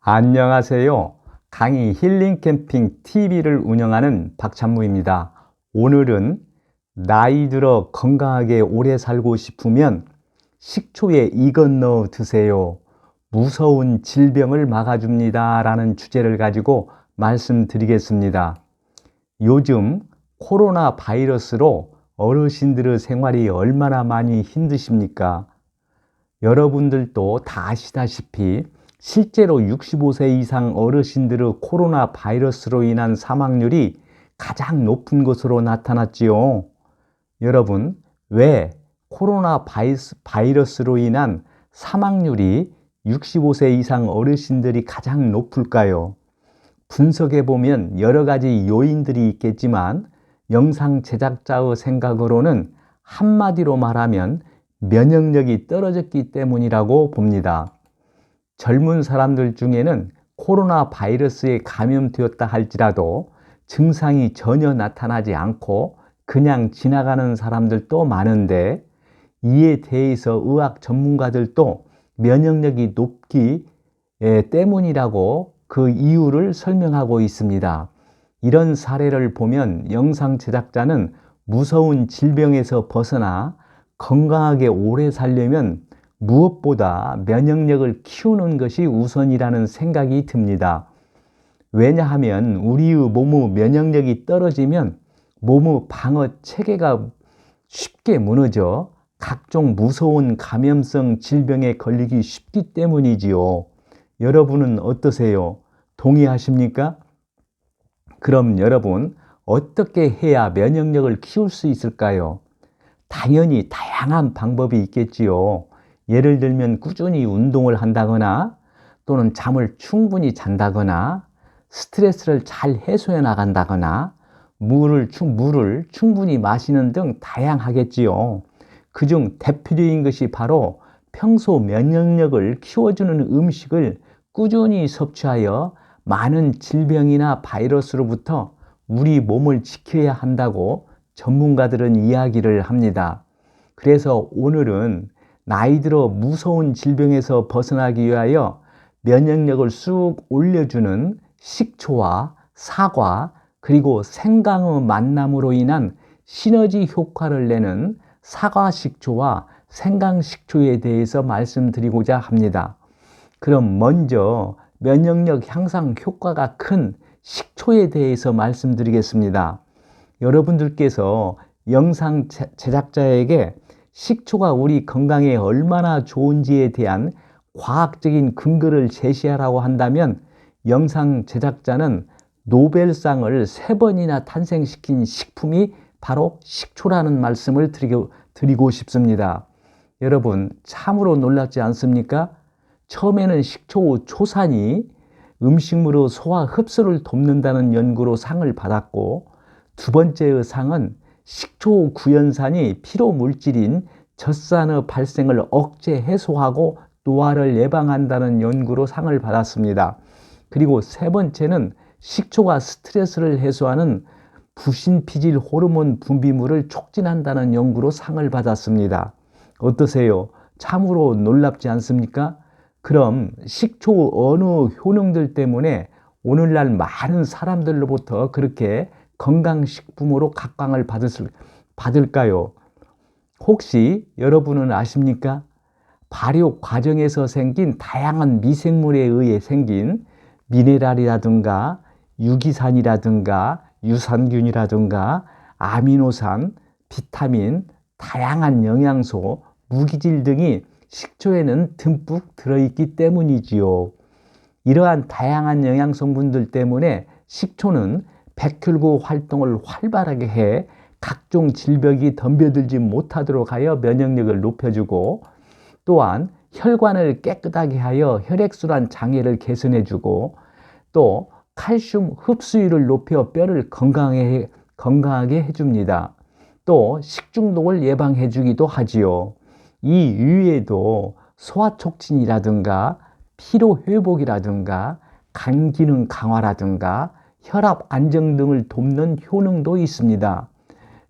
안녕하세요. 강의 힐링 캠핑 TV를 운영하는 박찬무입니다. 오늘은 나이 들어 건강하게 오래 살고 싶으면 식초에 이것 넣어 드세요. 무서운 질병을 막아줍니다. 라는 주제를 가지고 말씀드리겠습니다. 요즘 코로나 바이러스로 어르신들의 생활이 얼마나 많이 힘드십니까? 여러분들도 다 아시다시피 실제로 65세 이상 어르신들의 코로나 바이러스로 인한 사망률이 가장 높은 것으로 나타났지요. 여러분, 왜 코로나 바이러스로 인한 사망률이 65세 이상 어르신들이 가장 높을까요? 분석해 보면 여러 가지 요인들이 있겠지만 영상 제작자의 생각으로는 한마디로 말하면 면역력이 떨어졌기 때문이라고 봅니다. 젊은 사람들 중에는 코로나 바이러스에 감염되었다 할지라도 증상이 전혀 나타나지 않고 그냥 지나가는 사람들도 많은데, 이에 대해서 의학 전문가들도 면역력이 높기 때문이라고 그 이유를 설명하고 있습니다. 이런 사례를 보면 영상 제작자는 무서운 질병에서 벗어나 건강하게 오래 살려면 무엇보다 면역력을 키우는 것이 우선이라는 생각이 듭니다. 왜냐하면 우리의 몸의 면역력이 떨어지면 몸의 방어 체계가 쉽게 무너져 각종 무서운 감염성 질병에 걸리기 쉽기 때문이지요. 여러분은 어떠세요? 동의하십니까? 그럼 여러분, 어떻게 해야 면역력을 키울 수 있을까요? 당연히 다양한 방법이 있겠지요. 예를 들면 꾸준히 운동을 한다거나, 또는 잠을 충분히 잔다거나, 스트레스를 잘 해소해 나간다거나, 물을 충분히 마시는 등 다양하겠지요. 그중 대표적인 것이 바로 평소 면역력을 키워주는 음식을 꾸준히 섭취하여 많은 질병이나 바이러스로부터 우리 몸을 지켜야 한다고 전문가들은 이야기를 합니다. 그래서 오늘은 나이 들어 무서운 질병에서 벗어나기 위하여 면역력을 쑥 올려주는 식초와 사과, 그리고 생강의 만남으로 인한 시너지 효과를 내는 사과식초와 생강식초에 대해서 말씀드리고자 합니다. 그럼 먼저 면역력 향상 효과가 큰 식초에 대해서 말씀드리겠습니다. 여러분들께서 영상 제작자에게 식초가 우리 건강에 얼마나 좋은지에 대한 과학적인 근거를 제시하라고 한다면 영상 제작자는 노벨상을 3번이나 탄생시킨 식품이 바로 식초라는 말씀을 드리고 싶습니다. 여러분, 참으로 놀랍지 않습니까? 처음에는 식초 초산이 음식물의 소화 흡수를 돕는다는 연구로 상을 받았고, 두 번째의 상은 식초 구연산이 피로 물질인 젖산의 발생을 억제 해소하고 노화를 예방한다는 연구로 상을 받았습니다. 그리고 세 번째는 식초가 스트레스를 해소하는 부신피질 호르몬 분비물을 촉진한다는 연구로 상을 받았습니다. 어떠세요? 참으로 놀랍지 않습니까? 그럼 식초 어느 효능들 때문에 오늘날 많은 사람들로부터 그렇게 건강식품으로 각광을 받을까요? 혹시 여러분은 아십니까? 발효 과정에서 생긴 다양한 미생물에 의해 생긴 미네랄이라든가 유기산이라든가 유산균이라든가 아미노산, 비타민, 다양한 영양소, 무기질 등이 식초에는 듬뿍 들어있기 때문이지요. 이러한 다양한 영양 성분들 때문에 식초는 백혈구 활동을 활발하게 해 각종 질병이 덤벼들지 못하도록 하여 면역력을 높여주고, 또한 혈관을 깨끗하게 하여 혈액순환 장애를 개선해주고, 또 칼슘 흡수율을 높여 뼈를 건강하게 해줍니다. 또 식중독을 예방해주기도 하지요. 이 이외에도 소화촉진이라든가 피로회복이라든가 간기능 강화라든가 혈압 안정 등을 돕는 효능도 있습니다.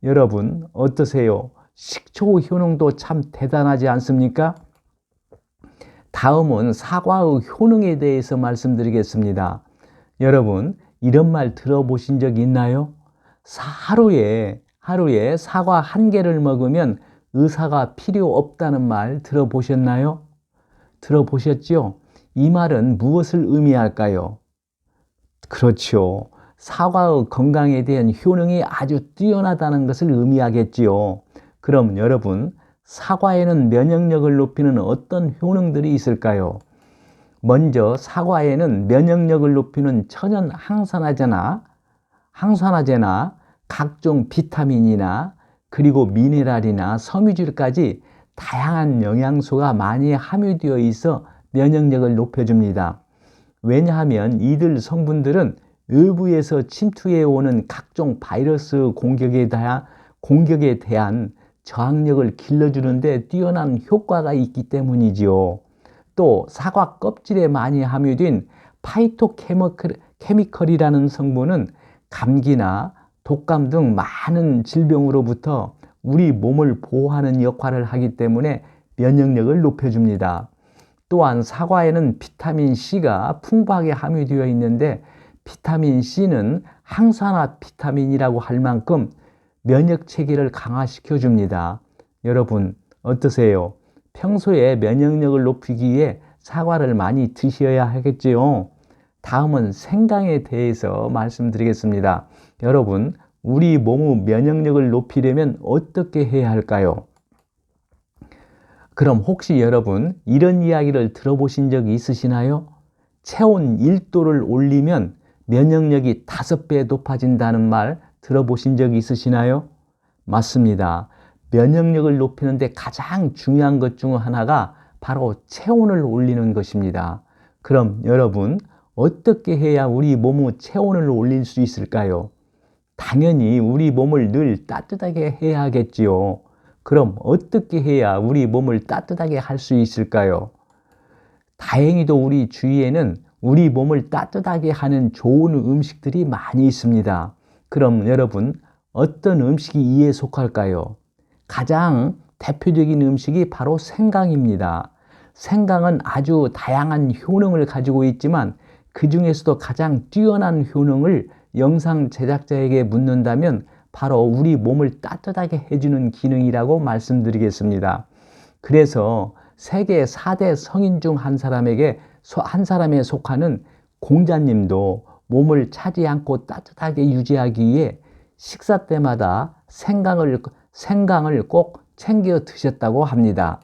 여러분 어떠세요? 식초 효능도 참 대단하지 않습니까? 다음은 사과의 효능에 대해서 말씀드리겠습니다. 여러분, 이런 말 들어보신 적 있나요? 하루에 사과 한 개를 먹으면 의사가 필요 없다는 말 들어보셨나요? 들어보셨죠? 이 말은 무엇을 의미할까요? 그렇죠. 사과의 건강에 대한 효능이 아주 뛰어나다는 것을 의미하겠지요. 그럼 여러분, 사과에는 면역력을 높이는 어떤 효능들이 있을까요? 먼저 사과에는 면역력을 높이는 천연 항산화제나 각종 비타민이나 그리고 미네랄이나 섬유질까지 다양한 영양소가 많이 함유되어 있어 면역력을 높여줍니다. 왜냐하면 이들 성분들은 외부에서 침투해 오는 각종 바이러스 공격에 대한 저항력을 길러주는 데 뛰어난 효과가 있기 때문이지요. 또 사과 껍질에 많이 함유된 파이토케미컬이라는 성분은 감기나 독감 등 많은 질병으로부터 우리 몸을 보호하는 역할을 하기 때문에 면역력을 높여줍니다. 또한 사과에는 비타민 C가 풍부하게 함유되어 있는데 비타민 C는 항산화 비타민이라고 할 만큼 면역 체계를 강화시켜 줍니다. 여러분 어떠세요? 평소에 면역력을 높이기 위해 사과를 많이 드셔야 하겠지요. 다음은 생강에 대해서 말씀드리겠습니다. 여러분, 우리 몸의 면역력을 높이려면 어떻게 해야 할까요? 그럼 혹시 여러분 이런 이야기를 들어보신 적이 있으시나요? 체온 1도를 올리면 면역력이 5배 높아진다는 말 들어보신 적이 있으시나요? 맞습니다. 면역력을 높이는 데 가장 중요한 것 중 하나가 바로 체온을 올리는 것입니다. 그럼 여러분 어떻게 해야 우리 몸의 체온을 올릴 수 있을까요? 당연히 우리 몸을 늘 따뜻하게 해야 하겠지요. 그럼 어떻게 해야 우리 몸을 따뜻하게 할 수 있을까요? 다행히도 우리 주위에는 우리 몸을 따뜻하게 하는 좋은 음식들이 많이 있습니다. 그럼 여러분 어떤 음식이 이에 속할까요? 가장 대표적인 음식이 바로 생강입니다. 생강은 아주 다양한 효능을 가지고 있지만 그 중에서도 가장 뛰어난 효능을 영상 제작자에게 묻는다면 바로 우리 몸을 따뜻하게 해주는 기능이라고 말씀드리겠습니다. 그래서 세계 4대 성인 중 한 사람에 속하는 공자님도 몸을 차지 않고 따뜻하게 유지하기 위해 식사 때마다 생강을 꼭 챙겨 드셨다고 합니다.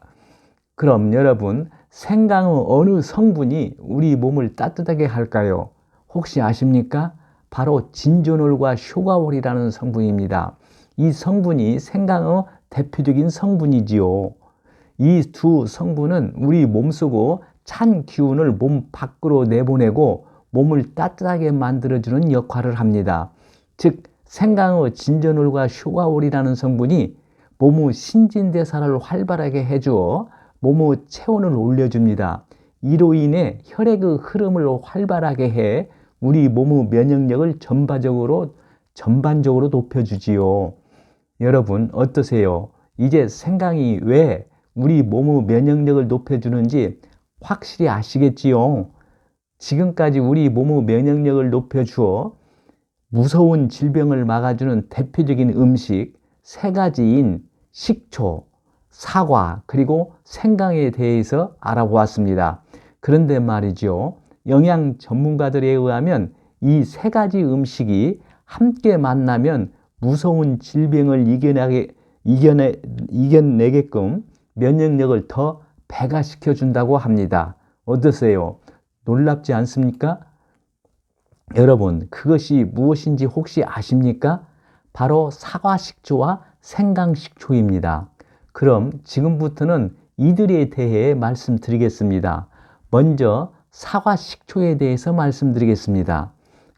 그럼 여러분, 생강의 어느 성분이 우리 몸을 따뜻하게 할까요? 혹시 아십니까? 바로 진조놀과 쇼가올이라는 성분입니다. 이 성분이 생강의 대표적인 성분이지요. 이 두 성분은 우리 몸속의 찬 기운을 몸 밖으로 내보내고 몸을 따뜻하게 만들어주는 역할을 합니다. 즉 생강의 진저놀과 쇼가올이라는 성분이 몸의 신진대사를 활발하게 해주어 몸의 체온을 올려줍니다. 이로 인해 혈액의 흐름을 활발하게 해 우리 몸의 면역력을 전반적으로 높여주지요. 여러분 어떠세요? 이제 생강이 왜 우리 몸의 면역력을 높여주는지 확실히 아시겠지요? 지금까지 우리 몸의 면역력을 높여주어 무서운 질병을 막아주는 대표적인 음식 3가지인 식초, 사과, 그리고 생강에 대해서 알아보았습니다. 그런데 말이죠. 영양 전문가들에 의하면 이 3가지 음식이 함께 만나면 무서운 질병을 이겨내게끔 면역력을 더 배가시켜 준다고 합니다. 어떠세요? 놀랍지 않습니까? 여러분, 그것이 무엇인지 혹시 아십니까? 바로 사과식초와 생강식초입니다. 그럼 지금부터는 이들에 대해 말씀드리겠습니다. 먼저 사과식초에 대해서 말씀드리겠습니다.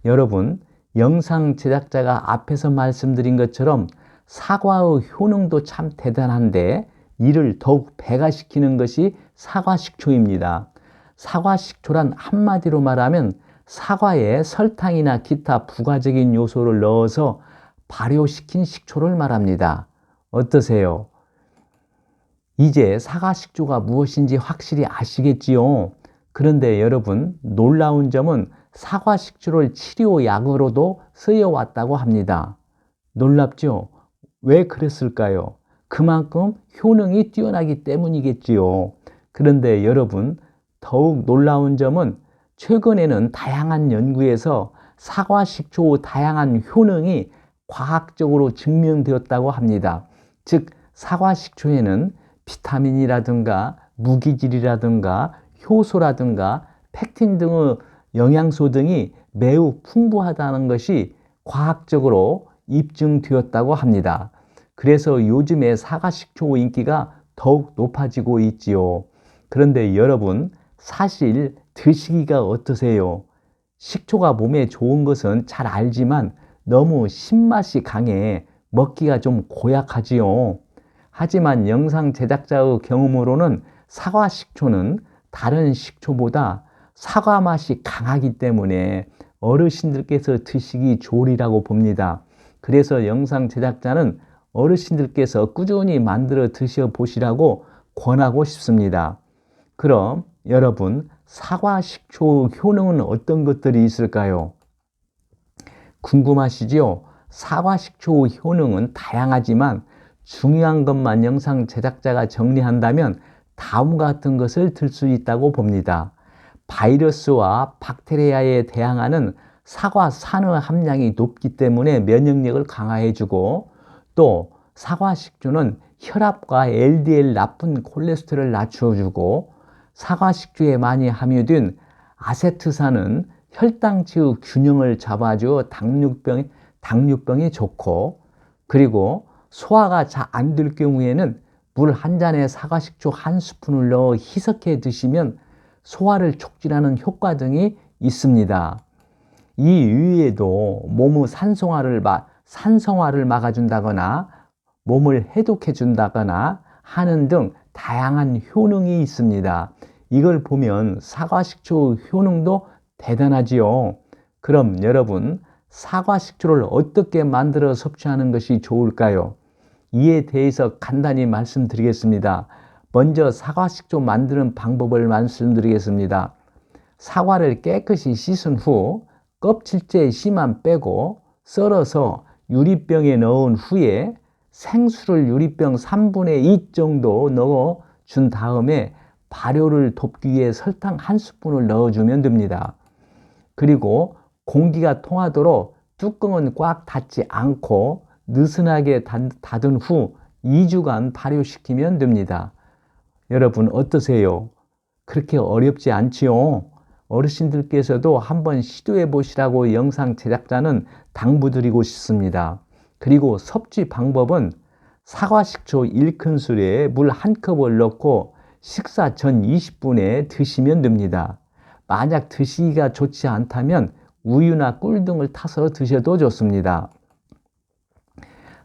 여러분, 영상 제작자가 앞에서 말씀드린 것처럼 사과의 효능도 참 대단한데 이를 더욱 배가시키는 것이 사과식초입니다. 사과식초란 한마디로 말하면 사과에 설탕이나 기타 부가적인 요소를 넣어서 발효시킨 식초를 말합니다. 어떠세요? 이제 사과식초가 무엇인지 확실히 아시겠지요? 그런데 여러분, 놀라운 점은 사과식초를 치료약으로도 쓰여왔다고 합니다. 놀랍죠? 왜 그랬을까요? 그만큼 효능이 뛰어나기 때문이겠지요. 그런데 여러분, 더욱 놀라운 점은 최근에는 다양한 연구에서 사과식초 다양한 효능이 과학적으로 증명되었다고 합니다. 즉, 사과식초에는 비타민이라든가 무기질이라든가 효소라든가 펙틴 등의 영양소 등이 매우 풍부하다는 것이 과학적으로 입증되었다고 합니다. 그래서 요즘에 사과식초 인기가 더욱 높아지고 있지요. 그런데 여러분, 사실 드시기가 어떠세요? 식초가 몸에 좋은 것은 잘 알지만 너무 신맛이 강해 먹기가 좀 고약하지요. 하지만 영상 제작자의 경험으로는 사과 식초는 다른 식초보다 사과 맛이 강하기 때문에 어르신들께서 드시기 좋으리라고 봅니다. 그래서 영상 제작자는 어르신들께서 꾸준히 만들어 드셔보시라고 권하고 싶습니다. 그럼 여러분, 사과 식초 효능은 어떤 것들이 있을까요? 궁금하시죠? 사과 식초 효능은 다양하지만 중요한 것만 영상 제작자가 정리한다면 다음과 같은 것을 들 수 있다고 봅니다. 바이러스와 박테리아에 대항하는 사과산의 함량이 높기 때문에 면역력을 강화해주고, 또 사과 식초는 혈압과 LDL 나쁜 콜레스테롤을 낮춰주고, 사과 식초에 많이 함유된 아세트산은 혈당치의 균형을 잡아주어 당뇨병에 좋고, 그리고 소화가 잘 안 될 경우에는 물 한 잔에 사과식초 한 스푼을 넣어 희석해 드시면 소화를 촉진하는 효과 등이 있습니다. 이 이외에도 몸의 산성화를 막아준다거나 몸을 해독해 준다거나 하는 등 다양한 효능이 있습니다. 이걸 보면 사과식초 효능도 대단하지요. 그럼 여러분, 사과식초를 어떻게 만들어 섭취하는 것이 좋을까요? 이에 대해서 간단히 말씀드리겠습니다. 먼저 사과식초 만드는 방법을 말씀드리겠습니다. 사과를 깨끗이 씻은 후 껍질째 씨만 빼고 썰어서 유리병에 넣은 후에 생수를 유리병 3분의 2 정도 넣어 준 다음에 발효를 돕기 위해 설탕 한 스푼을 넣어주면 됩니다. 그리고 공기가 통하도록 뚜껑은 꽉 닫지 않고 느슨하게 닫은 후 2주간 발효시키면 됩니다. 여러분 어떠세요? 그렇게 어렵지 않지요? 어르신들께서도 한번 시도해 보시라고 영상 제작자는 당부드리고 싶습니다. 그리고 섭취 방법은 사과식초 1큰술에 물 1컵을 넣고 식사 전 20분에 드시면 됩니다. 만약 드시기가 좋지 않다면 우유나 꿀 등을 타서 드셔도 좋습니다.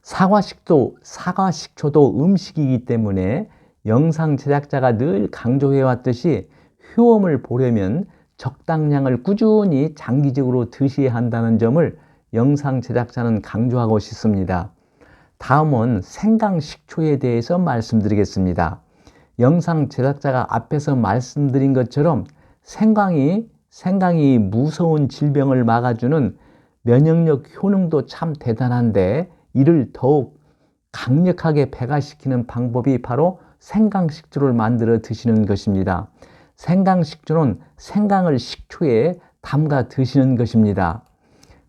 사과식초도 음식이기 때문에 영상 제작자가 늘 강조해 왔듯이 효험을 보려면 적당량을 꾸준히 장기적으로 드셔야 한다는 점을 영상 제작자는 강조하고 싶습니다. 다음은 생강식초에 대해서 말씀드리겠습니다. 영상 제작자가 앞에서 말씀드린 것처럼 생강이 무서운 질병을 막아주는 면역력 효능도 참 대단한데, 이를 더욱 강력하게 배가시키는 방법이 바로 생강식초를 만들어 드시는 것입니다. 생강식초는 생강을 식초에 담가 드시는 것입니다.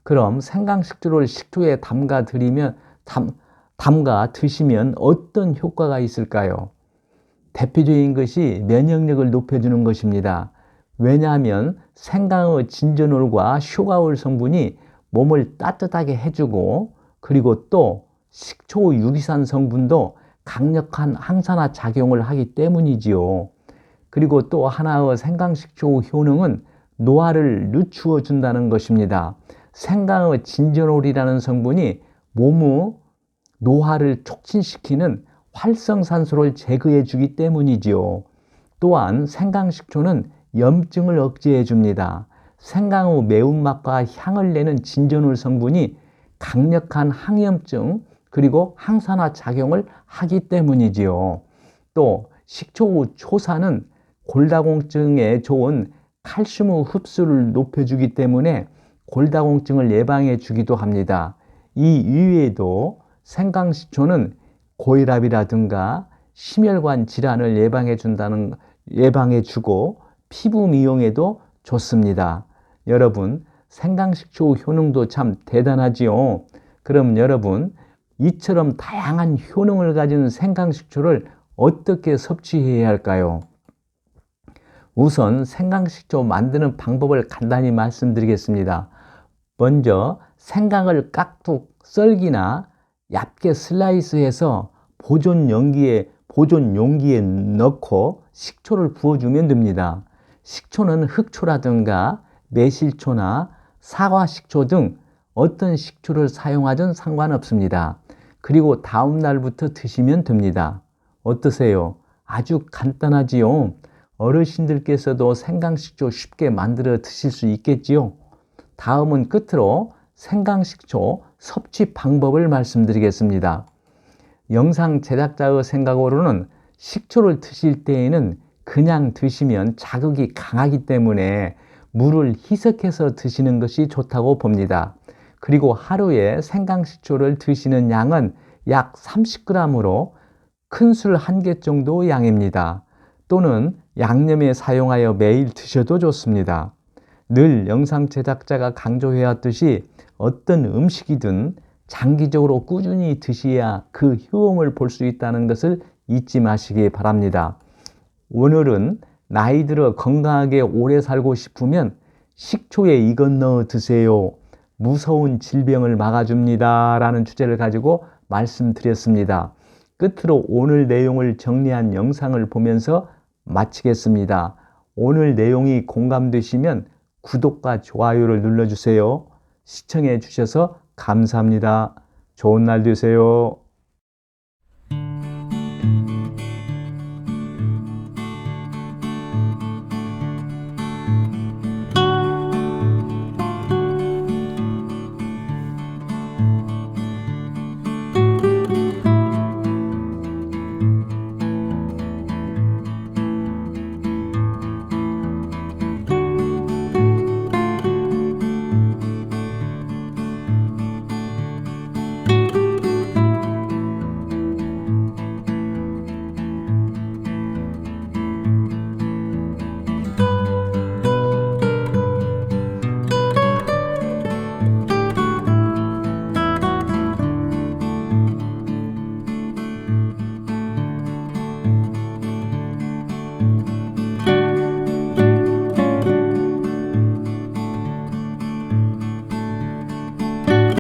그럼 생강식초를 식초에 담가 드시면 어떤 효과가 있을까요? 대표적인 것이 면역력을 높여주는 것입니다. 왜냐하면 생강의 진저놀과 슈가올 성분이 몸을 따뜻하게 해주고, 그리고 또 식초 유기산 성분도 강력한 항산화 작용을 하기 때문이지요. 그리고 또 하나의 생강식초 효능은 노화를 늦추어 준다는 것입니다. 생강의 진저놀이라는 성분이 몸의 노화를 촉진시키는 활성산소를 제거해 주기 때문이지요. 또한 생강식초는 염증을 억제해 줍니다. 생강의 매운맛과 향을 내는 진저놀 성분이 강력한 항염증 그리고 항산화 작용을 하기 때문이지요. 또 식초 후 초사는 골다공증에 좋은 칼슘 흡수를 높여주기 때문에 골다공증을 예방해 주기도 합니다. 이 이외에도 생강식초는 고혈압이라든가 심혈관 질환을 예방해 주고 피부 미용에도 좋습니다. 여러분, 생강식초 효능도 참 대단하지요. 그럼 여러분, 이처럼 다양한 효능을 가진 생강식초를 어떻게 섭취해야 할까요? 우선 생강식초 만드는 방법을 간단히 말씀드리겠습니다. 먼저 생강을 깍둑 썰기나 얇게 슬라이스해서 보존 용기에 넣고 식초를 부어주면 됩니다. 식초는 흑초라든가 매실초나 사과식초 등 어떤 식초를 사용하든 상관없습니다. 그리고 다음 날부터 드시면 됩니다. 어떠세요? 아주 간단하지요? 어르신들께서도 생강식초 쉽게 만들어 드실 수 있겠지요? 다음은 끝으로 생강식초 섭취 방법을 말씀드리겠습니다. 영상 제작자의 생각으로는 식초를 드실 때에는 그냥 드시면 자극이 강하기 때문에 물을 희석해서 드시는 것이 좋다고 봅니다. 그리고 하루에 생강식초를 드시는 양은 약 30g으로 큰 술 1개 정도 양입니다. 또는 양념에 사용하여 매일 드셔도 좋습니다. 늘 영상 제작자가 강조해왔듯이 어떤 음식이든 장기적으로 꾸준히 드셔야 그 효험을 볼 수 있다는 것을 잊지 마시기 바랍니다. 오늘은 나이 들어 건강하게 오래 살고 싶으면 식초에 이것 넣어 드세요. 무서운 질병을 막아줍니다. 라는 주제를 가지고 말씀드렸습니다. 끝으로 오늘 내용을 정리한 영상을 보면서 마치겠습니다. 오늘 내용이 공감되시면 구독과 좋아요를 눌러주세요. 시청해 주셔서 감사합니다. 좋은 날 되세요.